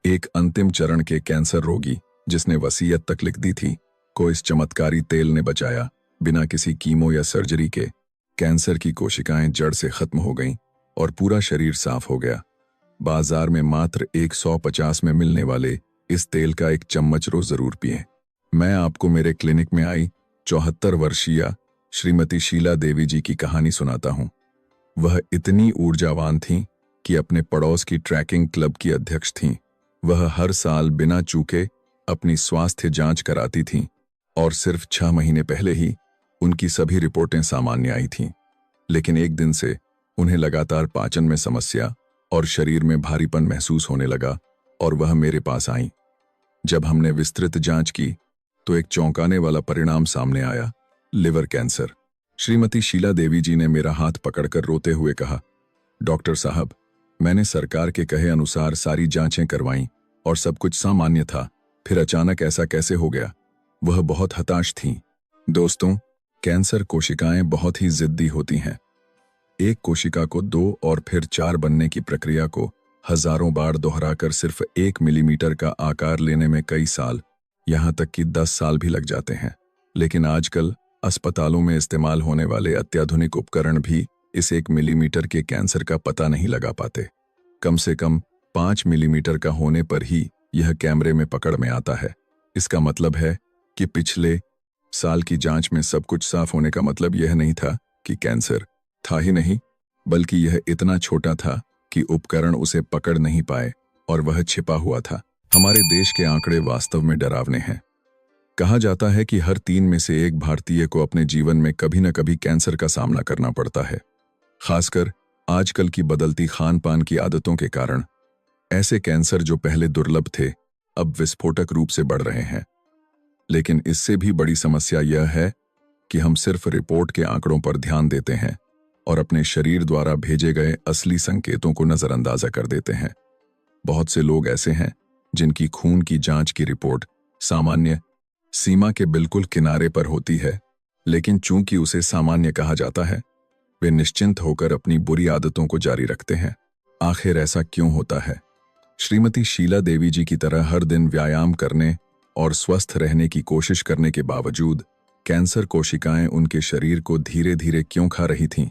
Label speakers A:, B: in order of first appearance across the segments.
A: एक अंतिम चरण के कैंसर रोगी जिसने वसीयत तक लिख दी थी को इस चमत्कारी तेल ने बचाया। बिना किसी कीमो या सर्जरी के कैंसर की कोशिकाएं जड़ से खत्म हो गईं और पूरा शरीर साफ हो गया। बाजार में मात्र 150 में मिलने वाले इस तेल का एक चम्मच रोज जरूर पिएं। मैं आपको मेरे क्लिनिक में आई 74 वर्षीय श्रीमती शीला देवी जी की कहानी सुनाता हूं। वह इतनी ऊर्जावान थीं कि अपने पड़ोस की ट्रैकिंग क्लब की अध्यक्ष थीं। वह हर साल बिना चूके अपनी स्वास्थ्य जांच कराती थीं और सिर्फ 6 महीने पहले ही उनकी सभी रिपोर्टें सामान्य आई थीं। लेकिन एक दिन से उन्हें लगातार पाचन में समस्या और शरीर में भारीपन महसूस होने लगा और वह मेरे पास आईं। जब हमने विस्तृत जांच की तो एक चौंकाने वाला परिणाम सामने आया, लिवर कैंसर। श्रीमती शीला देवी जी ने मेरा हाथ पकड़कर रोते हुए कहा, डॉक्टर साहब, मैंने सरकार के कहे अनुसार सारी जांचें करवाईं और सब कुछ सामान्य था, फिर अचानक ऐसा कैसे हो गया। वह बहुत हताश थीं। दोस्तों, कैंसर कोशिकाएं बहुत ही जिद्दी होती हैं। एक कोशिका को 2 और फिर 4 बनने की प्रक्रिया को हजारों बार दोहराकर सिर्फ 1 मिलीमीटर का आकार लेने में कई साल, यहां तक कि 10 साल भी लग जाते हैं। लेकिन आजकल अस्पतालों में इस्तेमाल होने वाले अत्याधुनिक उपकरण भी इस 1 मिलीमीटर के कैंसर का पता नहीं लगा पाते। कम से कम 5 मिलीमीटर का होने पर ही यह कैमरे में पकड़ में आता है। इसका मतलब है कि पिछले साल की जांच में सब कुछ साफ होने का मतलब यह नहीं था कि कैंसर था ही नहीं, बल्कि यह इतना छोटा था कि उपकरण उसे पकड़ नहीं पाए और वह छिपा हुआ था। हमारे देश के आंकड़े वास्तव में डरावने हैं। कहा जाता है कि हर 3 में से 1 भारतीय को अपने जीवन में कभी न कभी कैंसर का सामना करना पड़ता है। खासकर आजकल की बदलती खान-पान की आदतों के कारण ऐसे कैंसर जो पहले दुर्लभ थे, अब विस्फोटक रूप से बढ़ रहे हैं। लेकिन इससे भी बड़ी समस्या यह है कि हम सिर्फ रिपोर्ट के आंकड़ों पर ध्यान देते हैं और अपने शरीर द्वारा भेजे गए असली संकेतों को नजरअंदाजा कर देते हैं। बहुत से लोग ऐसे हैं जिनकी खून की जांच की रिपोर्ट सामान्य सीमा के बिल्कुल किनारे पर होती है, लेकिन चूंकि उसे सामान्य कहा जाता है, वे निश्चिंत होकर अपनी बुरी आदतों को जारी रखते हैं। आखिर ऐसा क्यों होता है? श्रीमती शीला देवी जी की तरह हर दिन व्यायाम करने और स्वस्थ रहने की कोशिश करने के बावजूद कैंसर कोशिकाएं उनके शरीर को धीरे धीरे क्यों खा रही थीं?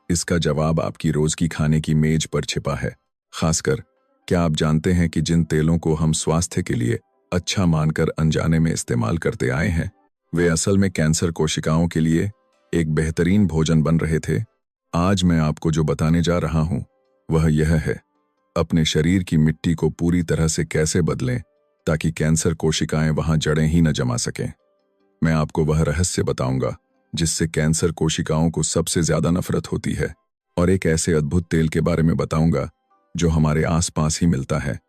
A: इसका जवाब आपकी रोज की खाने की मेज पर छिपा है। खासकर, क्या आप जानते हैं कि जिन तेलों को हम स्वास्थ्य के लिए अच्छा मानकर अनजाने में इस्तेमाल करते आए हैं, वे असल में कैंसर कोशिकाओं के लिए एक बेहतरीन भोजन बन रहे थे। आज मैं आपको जो बताने जा रहा हूं वह यह है, अपने शरीर की मिट्टी को पूरी तरह से कैसे बदलें ताकि कैंसर कोशिकाएं वहां जड़ें ही न जमा सकें। मैं आपको वह रहस्य बताऊंगा जिससे कैंसर कोशिकाओं को सबसे ज्यादा नफरत होती है, और एक ऐसे अद्भुत तेल के बारे में बताऊंगा जो हमारे आसपास ही मिलता है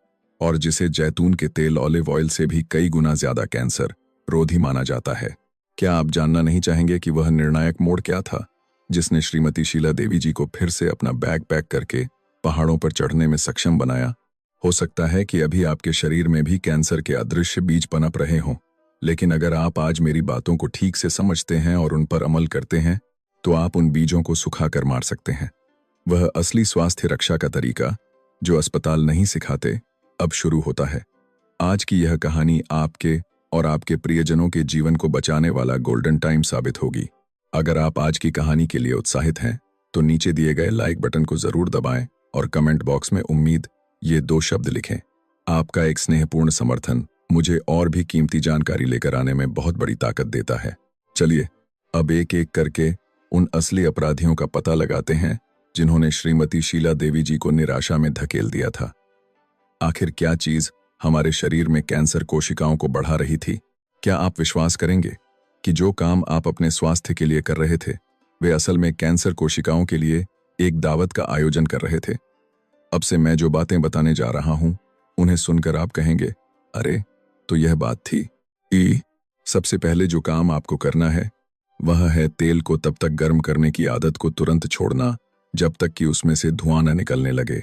A: और जिसे जैतून के तेल ऑलिव ऑयल से भी कई गुना ज्यादा कैंसर रोधी माना जाता है। क्या आप जानना नहीं चाहेंगे कि वह निर्णायक मोड़ क्या था जिसने श्रीमती शीला देवी जी को फिर से अपना बैग पैक करके पहाड़ों पर चढ़ने में सक्षम बनाया? हो सकता है कि अभी आपके शरीर में भी कैंसर के अदृश्य बीज पनप रहे हों, लेकिन अगर आप आज मेरी बातों को ठीक से समझते हैं और उन पर अमल करते हैं तो आप उन बीजों को सुखाकर मार सकते हैं। वह असली स्वास्थ्य रक्षा का तरीका जो अस्पताल नहीं सिखाते, अब शुरू होता है। आज की यह कहानी आपके और आपके प्रियजनों के जीवन को बचाने वाला गोल्डन टाइम साबित होगी। अगर आप आज की कहानी के लिए उत्साहित हैं तो नीचे दिए गए लाइक बटन को जरूर दबाएं और कमेंट बॉक्स में उम्मीद ये 2 शब्द लिखें। आपका एक स्नेहपूर्ण समर्थन मुझे और भी कीमती जानकारी लेकर आने में बहुत बड़ी ताकत देता है। चलिए अब एक एक करके उन असली अपराधियों का पता लगाते हैं जिन्होंने श्रीमती शीला देवी जी को निराशा में धकेल दिया था। आखिर क्या चीज हमारे शरीर में कैंसर कोशिकाओं को बढ़ा रही थी? क्या आप विश्वास करेंगे कि जो काम आप अपने स्वास्थ्य के लिए कर रहे थे, वे असल में कैंसर कोशिकाओं के लिए एक दावत का आयोजन कर रहे थे? अब से मैं जो बातें बताने जा रहा हूं, उन्हें सुनकर आप कहेंगे, अरे तो यह बात थी। सबसे पहले जो काम आपको करना है वह है तेल को तब तक गर्म करने की आदत को तुरंत छोड़ना जब तक कि उसमें से धुआं न निकलने लगे।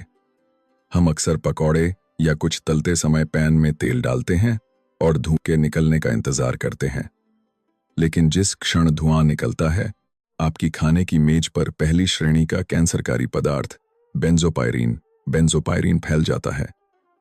A: हम अक्सर पकौड़े या कुछ तलते समय पैन में तेल डालते हैं और धुएं के निकलने का इंतजार करते हैं, लेकिन जिस क्षण धुआं निकलता है, आपकी खाने की मेज पर पहली श्रेणी का कैंसरकारी पदार्थ बेंजोपायरीन फैल जाता है।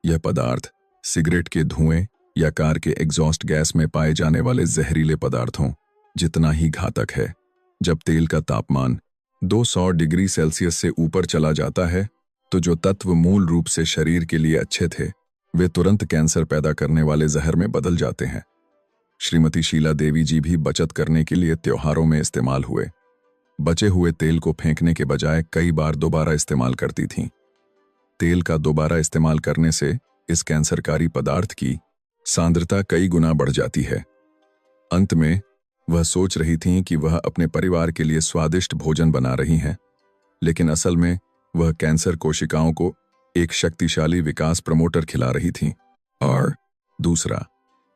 A: यह पदार्थ सिगरेट के धुएं या कार के एग्जॉस्ट गैस में पाए जाने वाले जहरीले पदार्थों जितना ही घातक है। जब तेल का तापमान 200 डिग्री सेल्सियस से ऊपर चला जाता है तो जो तत्व मूल रूप से शरीर के लिए अच्छे थे वे तुरंत कैंसर पैदा करने वाले जहर में बदल जाते हैं। श्रीमती शीला देवी जी भी बचत करने के लिए त्योहारों में इस्तेमाल हुए बचे हुए तेल को फेंकने के बजाय कई बार दोबारा इस्तेमाल करती थीं। तेल का दोबारा इस्तेमाल करने से इस कैंसरकारी पदार्थ की सांद्रता कई गुना बढ़ जाती है। अंत में वह सोच रही थीं कि वह अपने परिवार के लिए स्वादिष्ट भोजन बना रही हैं, लेकिन असल में वह कैंसर कोशिकाओं को एक शक्तिशाली विकास प्रमोटर खिला रही थीं। और दूसरा,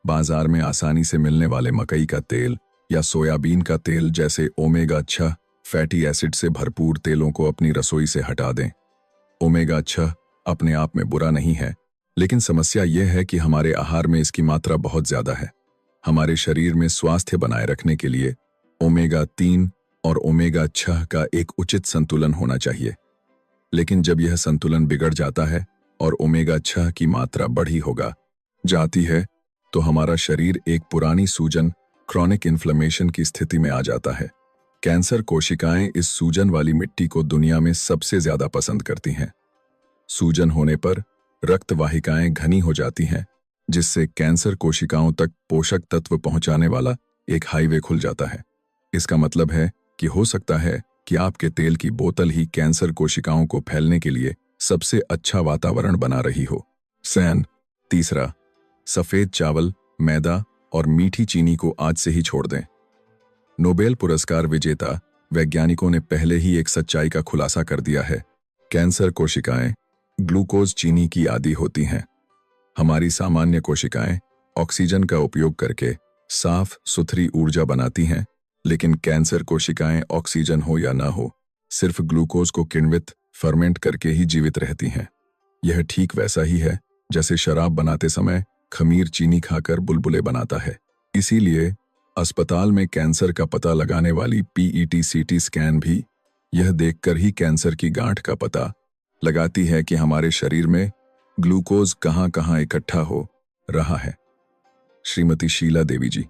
A: बाजार में आसानी से मिलने वाले मकई का तेल या सोयाबीन का तेल जैसे ओमेगा 6 फैटी एसिड से भरपूर तेलों को अपनी रसोई से हटा दें। ओमेगा 6 अपने आप में बुरा नहीं है, लेकिन समस्या यह है कि हमारे आहार में इसकी मात्रा बहुत ज्यादा है। हमारे शरीर में स्वास्थ्य बनाए रखने के लिए ओमेगा 3 और ओमेगा 6 का एक उचित संतुलन होना चाहिए, लेकिन जब यह संतुलन बिगड़ जाता है और ओमेगा 6 की मात्रा बढ़ी होगा जाती है तो हमारा शरीर एक पुरानी सूजन क्रॉनिक इन्फ्लेमेशन की स्थिति में आ जाता है। कैंसर कोशिकाएं इस सूजन वाली मिट्टी को दुनिया में सबसे ज्यादा पसंद करती हैं। सूजन होने पर रक्त वाहिकाएं घनी हो जाती हैं, जिससे कैंसर कोशिकाओं तक पोषक तत्व पहुंचाने वाला एक हाईवे खुल जाता है। इसका मतलब है कि हो सकता है कि आपके तेल की बोतल ही कैंसर कोशिकाओं को फैलने के लिए सबसे अच्छा वातावरण बना रही हो। तीसरा, सफेद चावल, मैदा और मीठी चीनी को आज से ही छोड़ दें। नोबेल पुरस्कार विजेता वैज्ञानिकों ने पहले ही एक सच्चाई का खुलासा कर दिया है। कैंसर कोशिकाएं ग्लूकोज चीनी की आदी होती हैं। हमारी सामान्य कोशिकाएं ऑक्सीजन का उपयोग करके साफ सुथरी ऊर्जा बनाती हैं, लेकिन कैंसर कोशिकाएं ऑक्सीजन हो या ना हो, सिर्फ ग्लूकोज को किण्वित फर्मेंट करके ही जीवित रहती हैं। यह ठीक वैसा ही है जैसे शराब बनाते समय खमीर चीनी खाकर बुलबुले बनाता है। इसीलिए अस्पताल में कैंसर का पता लगाने वाली पीईटी सीटी स्कैन भी यह देखकर ही कैंसर की गांठ का पता लगाती है कि हमारे शरीर में ग्लूकोज कहां-कहां इकट्ठा हो रहा है। श्रीमती शीला देवी जी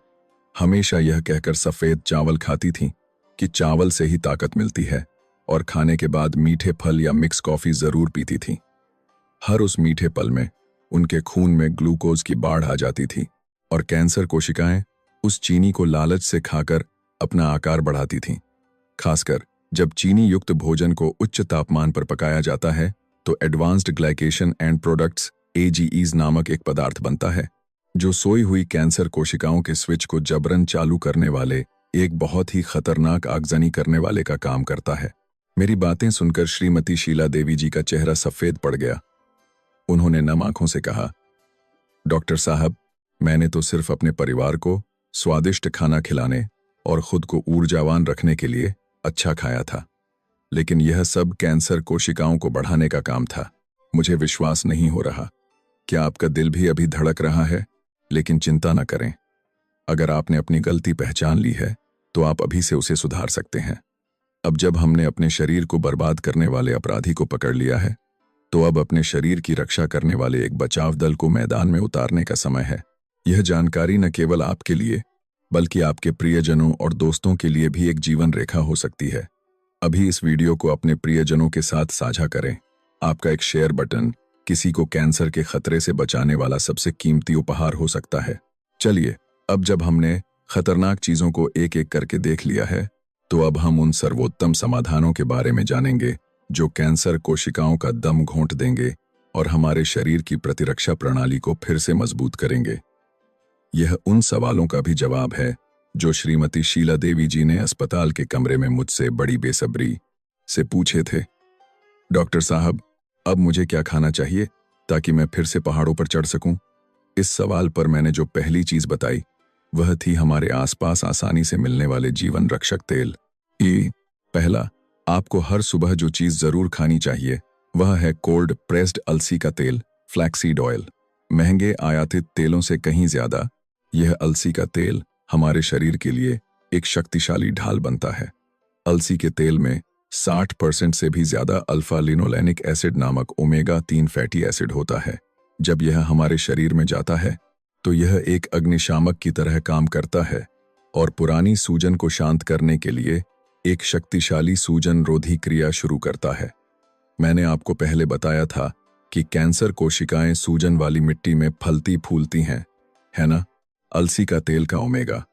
A: हमेशा यह कहकर सफेद चावल खाती थीं कि चावल से ही ताकत मिलती है, और खाने के बाद मीठे फल या मिक्स कॉफी जरूर पीती थीं। हर उस मीठे पल में उनके खून में ग्लूकोज की बाढ़ आ जाती थी और कैंसर कोशिकाएं उस चीनी को लालच से खाकर अपना आकार बढ़ाती थीं। खासकर जब चीनी युक्त भोजन को उच्च तापमान पर पकाया जाता है तो advanced glycation end products AGEs नामक एक पदार्थ बनता है, जो सोई हुई कैंसर कोशिकाओं के स्विच को जबरन चालू करने वाले एक बहुत ही खतरनाक आगजनी करने वाले का काम करता है। मेरी बातें सुनकर श्रीमती शीला देवी जी का चेहरा सफेद पड़ गया। उन्होंने नम आंखों से कहा, डॉक्टर साहब, मैंने तो सिर्फ अपने परिवार को स्वादिष्ट खाना खिलाने और खुद को ऊर्जावान रखने के लिए अच्छा खाया था, लेकिन यह सब कैंसर कोशिकाओं को बढ़ाने का काम था। मुझे विश्वास नहीं हो रहा। क्या आपका दिल भी अभी धड़क रहा है? लेकिन चिंता न करें, अगर आपने अपनी गलती पहचान ली है तो आप अभी से उसे सुधार सकते हैं। अब जब हमने अपने शरीर को बर्बाद करने वाले अपराधी को पकड़ लिया है तो अब अपने शरीर की रक्षा करने वाले एक बचाव दल को मैदान में उतारने का समय है। यह जानकारी न केवल आपके लिए बल्कि आपके प्रियजनों और दोस्तों के लिए भी एक जीवन रेखा हो सकती है। अभी इस वीडियो को अपने प्रियजनों के साथ साझा करें। आपका एक शेयर बटन किसी को कैंसर के खतरे से बचाने वाला सबसे कीमती उपहार हो सकता है। चलिए, अब जब हमने खतरनाक चीजों को एक एक करके देख लिया है तो अब हम उन सर्वोत्तम समाधानों के बारे में जानेंगे जो कैंसर कोशिकाओं का दम घोंट देंगे और हमारे शरीर की प्रतिरक्षा प्रणाली को फिर से मजबूत करेंगे। यह उन सवालों का भी जवाब है जो श्रीमती शीला देवी जी ने अस्पताल के कमरे में मुझसे बड़ी बेसब्री से पूछे थे। डॉक्टर साहब, अब मुझे क्या खाना चाहिए ताकि मैं फिर से पहाड़ों पर चढ़ सकूं? इस सवाल पर मैंने जो पहली चीज बताई वह थी हमारे आसपास आसानी से मिलने वाले जीवन रक्षक तेल। पहला, आपको हर सुबह जो चीज जरूर खानी चाहिए वह है कोल्ड प्रेस्ड अलसी का तेल, फ्लैक्सीड ऑयल। महंगे आयातित तेलों से कहीं ज्यादा यह अलसी का तेल हमारे शरीर के लिए एक शक्तिशाली ढाल बनता है। अलसी के तेल में 60% से भी ज्यादा अल्फा लिनोलेनिक एसिड नामक ओमेगा 3 फैटी एसिड होता है, जब यह हमारे शरीर में जाता है तो यह एक अग्निशामक की तरह काम करता है और पुरानी सूजन को शांत करने के लिए एक शक्तिशाली सूजन रोधी क्रिया शुरू करता है। मैंने आपको पहले बताया था कि कैंसर कोशिकाएं सूजन वाली मिट्टी में फलती फूलती हैं, है ना? अलसी का तेल का ओमेगा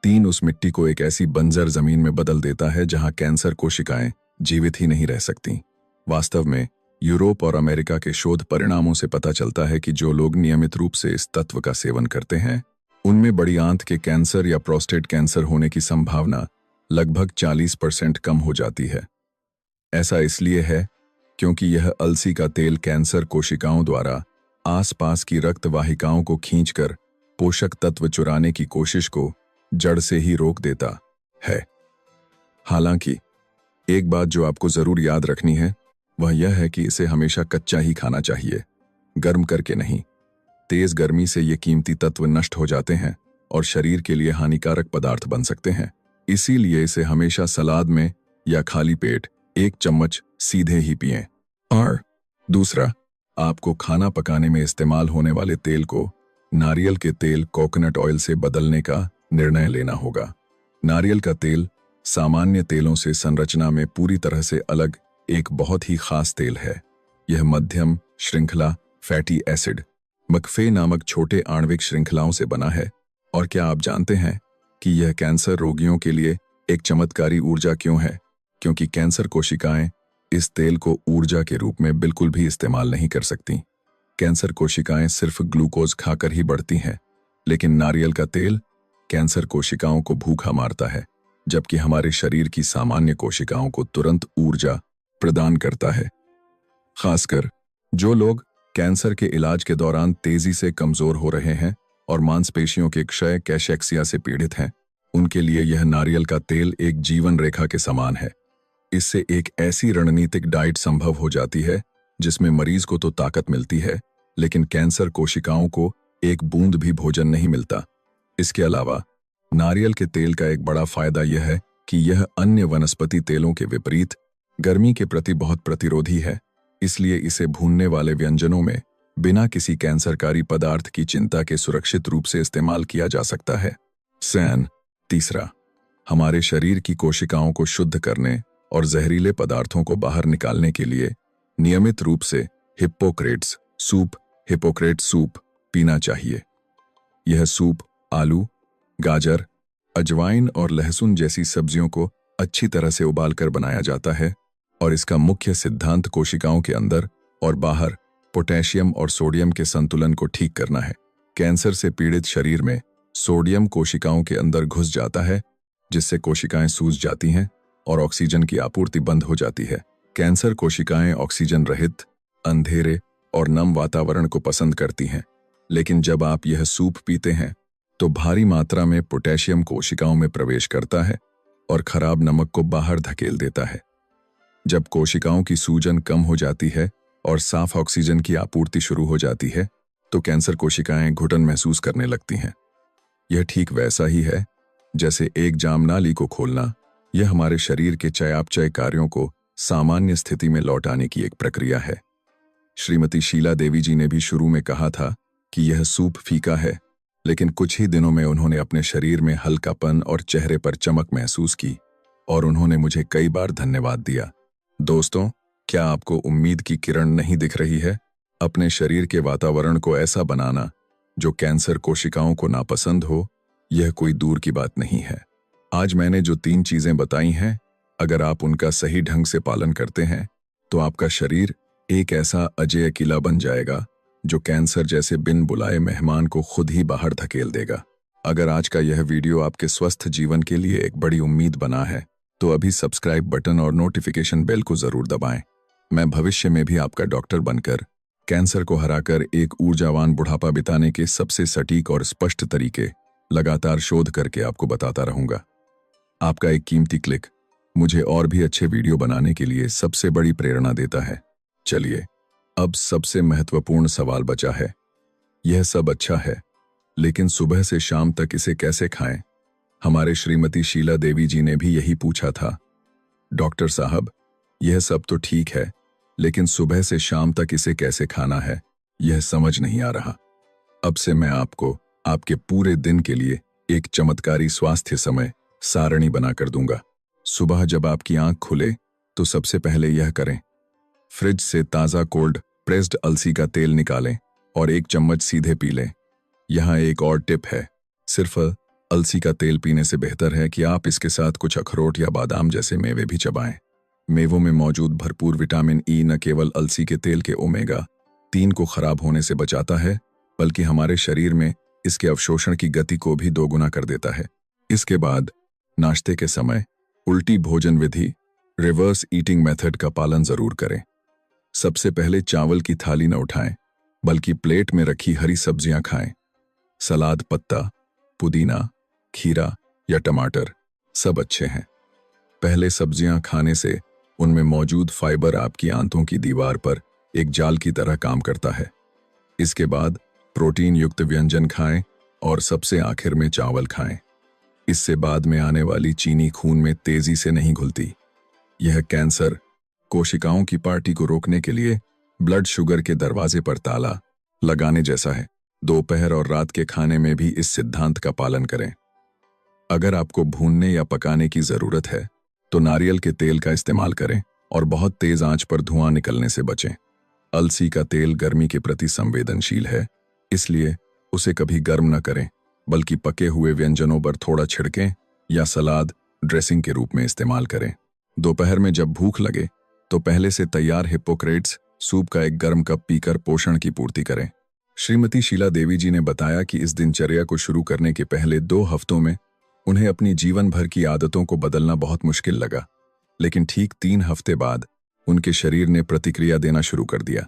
A: 3 उस मिट्टी को एक ऐसी बंजर जमीन में बदल देता है जहां कैंसर कोशिकाएं जीवित ही नहीं रह सकती। वास्तव में यूरोप और अमेरिका के शोध परिणामों से पता चलता है कि जो लोग नियमित रूप से इस तत्व का सेवन करते हैं उनमें बड़ी आंत के कैंसर या प्रोस्टेट कैंसर होने की संभावना लगभग 40% कम हो जाती है। ऐसा इसलिए है क्योंकि यह अलसी का तेल कैंसर कोशिकाओं द्वारा आसपास की रक्त वाहिकाओं को खींचकर पोषक तत्व चुराने की कोशिश को जड़ से ही रोक देता है। हालांकि एक बात जो आपको जरूर याद रखनी है वह यह है कि इसे हमेशा कच्चा ही खाना चाहिए, गर्म करके नहीं। तेज गर्मी से ये कीमती तत्व नष्ट हो जाते हैं और शरीर के लिए हानिकारक पदार्थ बन सकते हैं। इसीलिए इसे हमेशा सलाद में या खाली पेट 1 चम्मच सीधे ही पिएं। और दूसरा, आपको खाना पकाने में इस्तेमाल होने वाले तेल को नारियल के तेल कोकोनट ऑयल से बदलने का निर्णय लेना होगा। नारियल का तेल सामान्य तेलों से संरचना में पूरी तरह से अलग एक बहुत ही खास तेल है। यह मध्यम श्रृंखला फैटी एसिड मकफे नामक छोटे आणविक श्रृंखलाओं से बना है। और क्या आप जानते हैं कि यह कैंसर रोगियों के लिए एक चमत्कारी ऊर्जा क्यों है? क्योंकि कैंसर कोशिकाएं इस तेल को ऊर्जा के रूप में बिल्कुल भी इस्तेमाल नहीं कर सकती। कैंसर कोशिकाएं सिर्फ ग्लूकोज खाकर ही बढ़ती हैं, लेकिन नारियल का तेल कैंसर कोशिकाओं को भूखा मारता है, जबकि हमारे शरीर की सामान्य कोशिकाओं को तुरंत ऊर्जा प्रदान करता है। खासकर जो लोग कैंसर के इलाज के दौरान तेजी से कमजोर हो रहे हैं और मांसपेशियों के क्षय कैशेक्सिया से पीड़ित हैं, उनके लिए यह नारियल का तेल एक जीवन रेखा के समान है। इससे एक ऐसी रणनीतिक डाइट संभव हो जाती है जिसमें मरीज को तो ताकत मिलती है, लेकिन कैंसर कोशिकाओं को एक बूंद भी भोजन नहीं मिलता। इसके अलावा नारियल के तेल का एक बड़ा फायदा यह है कि यह अन्य वनस्पति तेलों के विपरीत गर्मी के प्रति बहुत प्रतिरोधी है, इसलिए इसे भूनने वाले व्यंजनों में बिना किसी कैंसरकारी पदार्थ की चिंता के सुरक्षित रूप से इस्तेमाल किया जा सकता है। तीसरा, हमारे शरीर की कोशिकाओं को शुद्ध करने और जहरीले पदार्थों को बाहर निकालने के लिए नियमित रूप से हिप्पोक्रेट्स सूप पीना चाहिए। यह सूप आलू, गाजर, अजवाइन और लहसुन जैसी सब्जियों को अच्छी तरह से उबालकर बनाया जाता है और इसका मुख्य सिद्धांत कोशिकाओं के अंदर और बाहर पोटेशियम और सोडियम के संतुलन को ठीक करना है। कैंसर से पीड़ित शरीर में सोडियम कोशिकाओं के अंदर घुस जाता है, जिससे कोशिकाएं सूज जाती हैं और ऑक्सीजन की आपूर्ति बंद हो जाती है। कैंसर कोशिकाएं ऑक्सीजन रहित, अंधेरे और नम वातावरण को पसंद करती हैं, लेकिन जब आप यह सूप पीते हैं तो भारी मात्रा में पोटेशियम कोशिकाओं में प्रवेश करता है और खराब नमक को बाहर धकेल देता है। जब कोशिकाओं की सूजन कम हो जाती है और साफ ऑक्सीजन की आपूर्ति शुरू हो जाती है तो कैंसर कोशिकाएं घुटन महसूस करने लगती हैं। यह ठीक वैसा ही है जैसे एक जाम नाली को खोलना। यह हमारे शरीर के चयापचय कार्यों को सामान्य स्थिति में लौटाने की एक प्रक्रिया है। श्रीमती शीला देवी जी ने भी शुरू में कहा था कि यह सूप फीका है, लेकिन कुछ ही दिनों में उन्होंने अपने शरीर में हल्कापन और चेहरे पर चमक महसूस की और उन्होंने मुझे कई बार धन्यवाद दिया। दोस्तों, क्या आपको उम्मीद की किरण नहीं दिख रही है? अपने शरीर के वातावरण को ऐसा बनाना जो कैंसर कोशिकाओं को नापसंद हो, यह कोई दूर की बात नहीं है। आज मैंने जो 3 चीजें बताई हैं, अगर आप उनका सही ढंग से पालन करते हैं तो आपका शरीर एक ऐसा अजेय किला बन जाएगा जो कैंसर जैसे बिन बुलाए मेहमान को खुद ही बाहर धकेल देगा। अगर आज का यह वीडियो आपके स्वस्थ जीवन के लिए एक बड़ी उम्मीद बना है तो अभी सब्सक्राइब बटन और नोटिफिकेशन बेल को जरूर दबाएं। मैं भविष्य में भी आपका डॉक्टर बनकर कैंसर को हराकर एक ऊर्जावान बुढ़ापा बिताने के सबसे सटीक और स्पष्ट तरीके लगातार शोध करके आपको बताता रहूंगा। आपका एक कीमती क्लिक मुझे और भी अच्छे वीडियो बनाने के लिए सबसे बड़ी प्रेरणा देता है। चलिए, अब सबसे महत्वपूर्ण सवाल बचा है। यह सब अच्छा है, लेकिन सुबह से शाम तक इसे कैसे खाएं? हमारे श्रीमती शीला देवी जी ने भी यही पूछा था। डॉक्टर साहब, यह सब तो ठीक है, लेकिन सुबह से शाम तक इसे कैसे खाना है? यह समझ नहीं आ रहा। अब से मैं आपको आपके पूरे दिन के लिए एक चमत्कारी स्वास्थ्य समय सारणी बनाकर दूंगा। सुबह जब आपकी आंख खुले तो सबसे पहले यह करें, फ्रिज से ताज़ा कोल्ड प्रेस्ड अलसी का तेल निकालें और 1 चम्मच सीधे पी लें। यहाँ एक और टिप है, सिर्फ अलसी का तेल पीने से बेहतर है कि आप इसके साथ कुछ अखरोट या बादाम जैसे मेवे भी चबाएं। मेवों में मौजूद भरपूर विटामिन ई न केवल अलसी के तेल के ओमेगा 3 को खराब होने से बचाता है, बल्कि हमारे शरीर में इसके अवशोषण की गति को भी दोगुना कर देता है। इसके बाद नाश्ते के समय उल्टी भोजन विधि रिवर्स ईटिंग मेथड का पालन जरूर करें। सबसे पहले चावल की थाली न उठाएं, बल्कि प्लेट में रखी हरी सब्जियां खाएं। सलाद पत्ता, पुदीना, खीरा या टमाटर सब अच्छे हैं। पहले सब्जियां खाने से उनमें मौजूद फाइबर आपकी आंतों की दीवार पर एक जाल की तरह काम करता है। इसके बाद प्रोटीन युक्त व्यंजन खाएं और सबसे आखिर में चावल खाएं। इससे बाद में आने वाली चीनी खून में तेजी से नहीं घुलती। यह कैंसर कोशिकाओं की पार्टी को रोकने के लिए ब्लड शुगर के दरवाजे पर ताला लगाने जैसा है। दोपहर और रात के खाने में भी इस सिद्धांत का पालन करें। अगर आपको भूनने या पकाने की जरूरत है तो नारियल के तेल का इस्तेमाल करें और बहुत तेज आंच पर धुआं निकलने से बचें। अलसी का तेल गर्मी के प्रति संवेदनशील है, इसलिए उसे कभी गर्म न करें, बल्कि पके हुए व्यंजनों पर थोड़ा छिड़कें या सलाद ड्रेसिंग के रूप में इस्तेमाल करें। दोपहर में जब भूख लगे तो पहले से तैयार हिप्पोक्रेट्स सूप का एक गर्म कप पीकर पोषण की पूर्ति करें। श्रीमती शीला देवी जी ने बताया कि इस दिनचर्या को शुरू करने के पहले 2 हफ्तों में उन्हें अपनी जीवन भर की आदतों को बदलना बहुत मुश्किल लगा, लेकिन ठीक 3 हफ्ते बाद उनके शरीर ने प्रतिक्रिया देना शुरू कर दिया।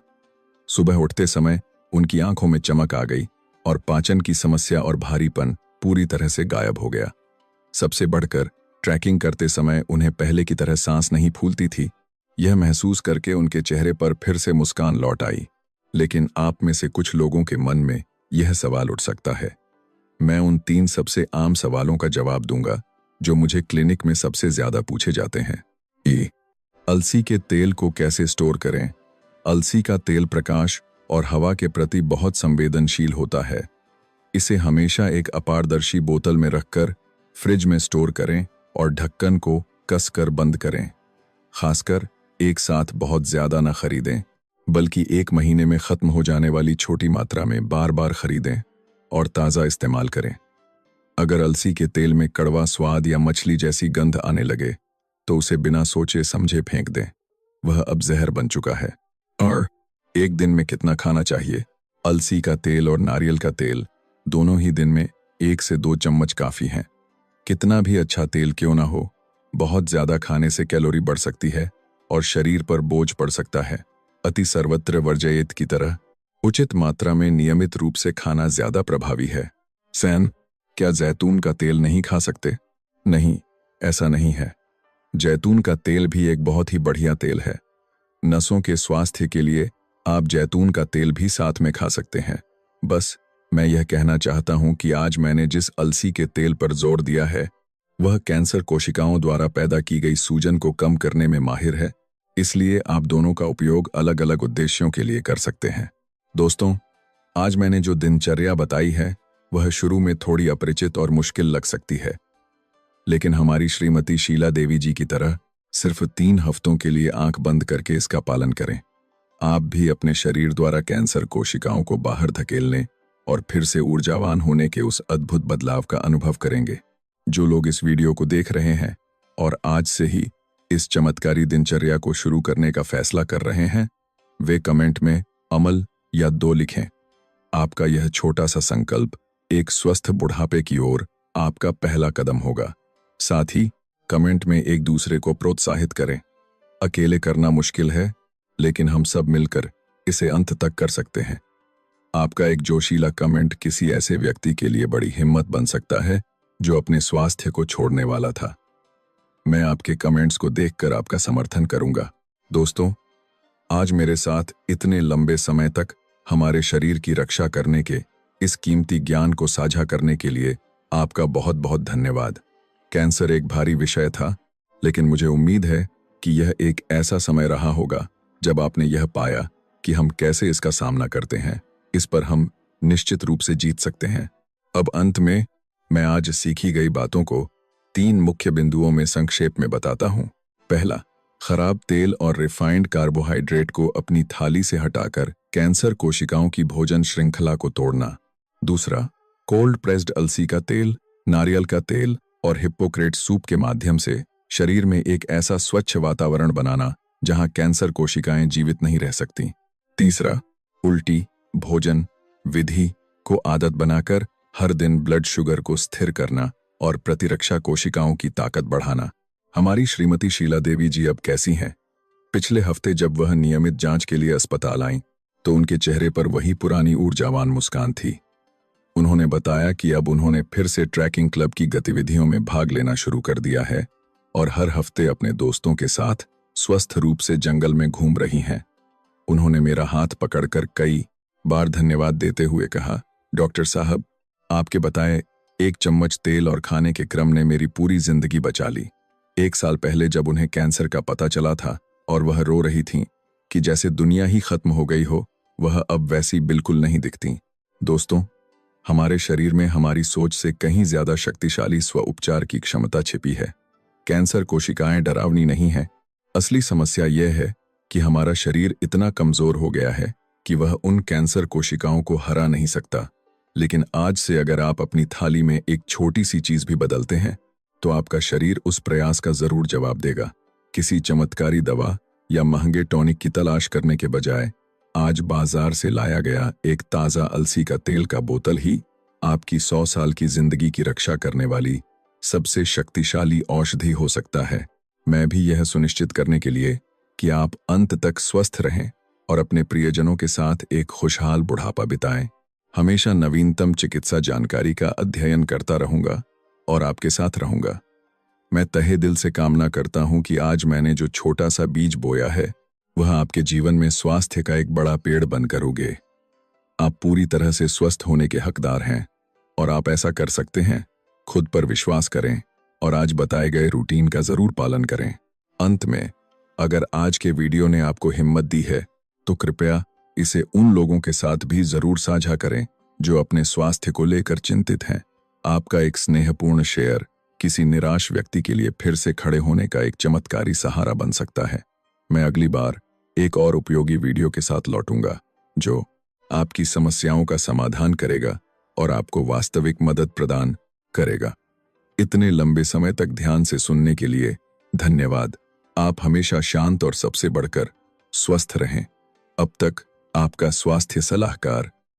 A: सुबह उठते समय उनकी आंखों में चमक आ गई और पाचन की समस्या और भारीपन पूरी तरह से गायब हो गया। सबसे बढ़कर ट्रैकिंग करते समय उन्हें पहले की तरह सांस नहीं फूलती थी। यह महसूस करके उनके चेहरे पर फिर से मुस्कान लौट आई। लेकिन आप में से कुछ लोगों के मन में यह सवाल उठ सकता है। मैं उन 3 सबसे आम सवालों का जवाब दूंगा जो मुझे क्लिनिक में सबसे ज्यादा पूछे जाते हैं। अलसी के तेल को कैसे स्टोर करें? अलसी का तेल प्रकाश और हवा के प्रति बहुत संवेदनशील होता है। इसे हमेशा एक अपारदर्शी बोतल में रखकर फ्रिज में स्टोर करें और ढक्कन को कसकर बंद करें। खासकर एक साथ बहुत ज्यादा न खरीदें, बल्कि 1 महीने में खत्म हो जाने वाली छोटी मात्रा में बार बार खरीदें और ताज़ा इस्तेमाल करें। अगर अलसी के तेल में कड़वा स्वाद या मछली जैसी गंध आने लगे तो उसे बिना सोचे समझे फेंक दें। वह अब जहर बन चुका है। और एक दिन में कितना खाना चाहिए? अलसी का तेल और नारियल का तेल दोनों ही दिन में 1 से 2 चम्मच काफ़ी हैं। कितना भी अच्छा तेल क्यों ना हो, बहुत ज़्यादा खाने से कैलोरी बढ़ सकती है और शरीर पर बोझ पड़ सकता है। अति सर्वत्र वर्जयेत की तरह उचित मात्रा में नियमित रूप से खाना ज्यादा प्रभावी है। सैन, क्या जैतून का तेल नहीं खा सकते? नहीं, ऐसा नहीं है। जैतून का तेल भी एक बहुत ही बढ़िया तेल है। नसों के स्वास्थ्य के लिए आप जैतून का तेल भी साथ में खा सकते हैं। बस मैं यह कहना चाहता हूं कि आज मैंने जिस अलसी के तेल पर जोर दिया है वह कैंसर कोशिकाओं द्वारा पैदा की गई सूजन को कम करने में माहिर है, इसलिए आप दोनों का उपयोग अलग अलग उद्देश्यों के लिए कर सकते हैं। दोस्तों, आज मैंने जो दिनचर्या बताई है वह शुरू में थोड़ी अपरिचित और मुश्किल लग सकती है, लेकिन हमारी श्रीमती शीला देवी जी की तरह सिर्फ 3 हफ्तों के लिए आंख बंद करके इसका पालन करें। आप भी अपने शरीर द्वारा कैंसर कोशिकाओं को बाहर धकेलने और फिर से ऊर्जावान होने के उस अद्भुत बदलाव का अनुभव करेंगे। जो लोग इस वीडियो को देख रहे हैं और आज से ही इस चमत्कारी दिनचर्या को शुरू करने का फैसला कर रहे हैं, वे कमेंट में अमल या 2 लिखें। आपका यह छोटा सा संकल्प एक स्वस्थ बुढ़ापे की ओर आपका पहला कदम होगा। साथ ही कमेंट में एक दूसरे को प्रोत्साहित करें। अकेले करना मुश्किल है, लेकिन हम सब मिलकर इसे अंत तक कर सकते हैं। आपका एक जोशीला कमेंट किसी ऐसे व्यक्ति के लिए बड़ी हिम्मत बन सकता है जो अपने स्वास्थ्य को छोड़ने वाला था। मैं आपके कमेंट्स को देखकर आपका समर्थन करूंगा। दोस्तों, आज मेरे साथ इतने लंबे समय तक हमारे शरीर की रक्षा करने के इस कीमती ज्ञान को साझा करने के लिए आपका बहुत बहुत धन्यवाद। कैंसर एक भारी विषय था, लेकिन मुझे उम्मीद है कि यह एक ऐसा समय रहा होगा जब आपने यह पाया कि हम कैसे इसका सामना करते हैं, इस पर हम निश्चित रूप से जीत सकते हैं। अब अंत में मैं आज सीखी गई बातों को 3 मुख्य बिंदुओं में संक्षेप में बताता हूं। पहला, खराब तेल और रिफाइंड कार्बोहाइड्रेट को अपनी थाली से हटाकर कैंसर कोशिकाओं की भोजन श्रृंखला को तोड़ना। दूसरा, कोल्ड प्रेस्ड अलसी का तेल, नारियल का तेल और हिप्पोक्रेट सूप के माध्यम से शरीर में एक ऐसा स्वच्छ वातावरण बनाना जहां कैंसर कोशिकाएं जीवित नहीं रह सकती। तीसरा, उल्टी भोजन विधि को आदत बनाकर हर दिन ब्लड शुगर को स्थिर करना और प्रतिरक्षा कोशिकाओं की ताकत बढ़ाना। हमारी श्रीमती शीला देवी जी अब कैसी हैं? पिछले हफ्ते जब वह नियमित जांच के लिए अस्पताल आईं, तो उनके चेहरे पर वही पुरानी ऊर्जावान मुस्कान थी। उन्होंने बताया कि अब उन्होंने फिर से ट्रैकिंग क्लब की गतिविधियों में भाग लेना शुरू कर दिया है और हर हफ्ते अपने दोस्तों के साथ स्वस्थ रूप से जंगल में घूम रही हैं। उन्होंने मेरा हाथ पकड़कर कई बार धन्यवाद देते हुए कहा, डॉक्टर साहब, आपके बताए 1 चम्मच तेल और खाने के क्रम ने मेरी पूरी जिंदगी बचा ली। 1 साल पहले जब उन्हें कैंसर का पता चला था और वह रो रही थीं कि जैसे दुनिया ही खत्म हो गई हो, वह अब वैसी बिल्कुल नहीं दिखती। दोस्तों, हमारे शरीर में हमारी सोच से कहीं ज्यादा शक्तिशाली स्व उपचार की क्षमता छिपी है। कैंसर कोशिकाएं डरावनी नहीं है। असली समस्या यह है कि हमारा शरीर इतना कमजोर हो गया है कि वह उन कैंसर कोशिकाओं को हरा नहीं सकता। लेकिन आज से अगर आप अपनी थाली में एक छोटी सी चीज भी बदलते हैं, तो आपका शरीर उस प्रयास का जरूर जवाब देगा। किसी चमत्कारी दवा या महंगे टॉनिक की तलाश करने के बजाय आज बाजार से लाया गया एक ताजा अलसी का तेल का बोतल ही आपकी 100 साल की जिंदगी की रक्षा करने वाली सबसे शक्तिशाली औषधि हो सकता है। मैं भी यह सुनिश्चित करने के लिए कि आप अंत तक स्वस्थ रहें और अपने प्रियजनों के साथ एक खुशहाल बुढ़ापा बिताएं, हमेशा नवीनतम चिकित्सा जानकारी का अध्ययन करता रहूंगा और आपके साथ रहूंगा। मैं तहे दिल से कामना करता हूं कि आज मैंने जो छोटा सा बीज बोया है, वह आपके जीवन में स्वास्थ्य का एक बड़ा पेड़ बनकर उगे। आप पूरी तरह से स्वस्थ होने के हकदार हैं और आप ऐसा कर सकते हैं। खुद पर विश्वास करें और आज बताए गए रूटीन का जरूर पालन करें। अंत में, अगर आज के वीडियो ने आपको हिम्मत दी है, तो कृपया इसे उन लोगों के साथ भी जरूर साझा करें जो अपने स्वास्थ्य को लेकर चिंतित हैं। आपका एक स्नेहपूर्ण शेयर किसी निराश व्यक्ति के लिए फिर से खड़े होने का एक चमत्कारी सहारा बन सकता है। मैं अगली बार एक और उपयोगी वीडियो के साथ लौटूंगा जो आपकी समस्याओं का समाधान करेगा और आपको वास्तविक मदद प्रदान करेगा। इतने लंबे समय तक ध्यान से सुनने के लिए धन्यवाद। आप हमेशा शांत और सबसे बढ़कर स्वस्थ रहें। अब तक आपका स्वास्थ्य सलाहकार